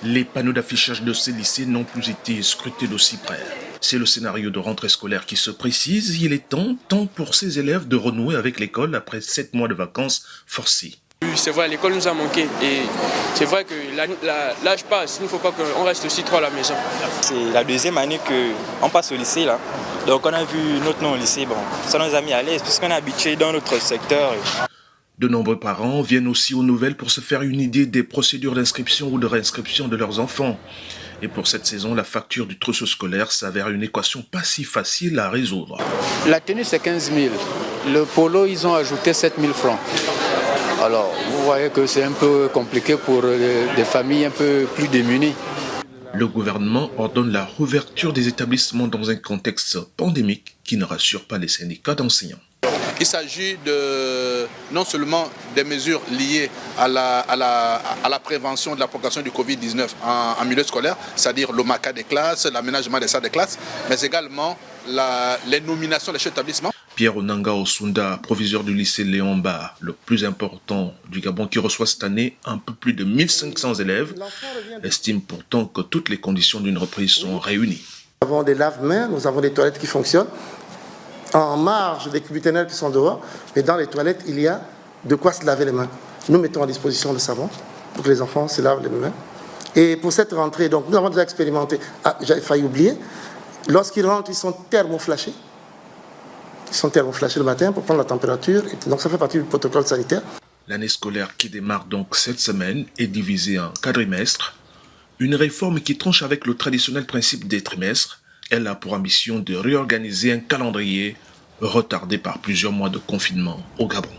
Les panneaux d'affichage de ces lycées n'ont plus été scrutés d'aussi près. C'est le scénario de rentrée scolaire qui se précise. Il est temps pour ces élèves de renouer avec l'école après 7 mois de vacances forcées. Oui, c'est vrai, l'école nous a manqué et c'est vrai que l'âge passe, il ne faut pas qu'on reste aussi trop à la maison. C'est la deuxième année qu'on passe au lycée là. Donc on a vu notre nom au lycée, bon, ça nous a mis à l'aise puisqu'on est habitué dans notre secteur. De nombreux parents viennent aussi aux nouvelles pour se faire une idée des procédures d'inscription ou de réinscription de leurs enfants. Et pour cette saison, la facture du trousseau scolaire s'avère une équation pas si facile à résoudre. La tenue c'est 15 000, le polo ils ont ajouté 7 000 francs. Alors vous voyez que c'est un peu compliqué pour des familles un peu plus démunies. Le gouvernement ordonne la réouverture des établissements dans un contexte pandémique qui ne rassure pas les syndicats d'enseignants. Il s'agit non seulement des mesures liées à la prévention de la propagation du Covid-19 en milieu scolaire, c'est-à-dire le maca des classes, l'aménagement des salles de classe, mais également les nominations des chefs d'établissement. Pierre Onanga Osunda, proviseur du lycée Léon Ba, le plus important du Gabon, qui reçoit cette année un peu plus de 1500 élèves, estime pourtant que toutes les conditions d'une reprise sont réunies. Nous avons des lave-mains, nous avons des toilettes qui fonctionnent. En marge des cubiténels qui sont dehors, mais dans les toilettes, il y a de quoi se laver les mains. Nous mettons à disposition le savon pour que les enfants se lavent les mains. Et pour cette rentrée, donc, nous avons déjà expérimenté, j'avais failli oublier, lorsqu'ils rentrent, ils sont thermoflashés. Ils sont thermoflashés le matin pour prendre la température, et donc ça fait partie du protocole sanitaire. L'année scolaire qui démarre donc cette semaine est divisée en quadrimestres. Une réforme qui tranche avec le traditionnel principe des trimestres. Elle a pour ambition de réorganiser un calendrier retardé par plusieurs mois de confinement au Gabon.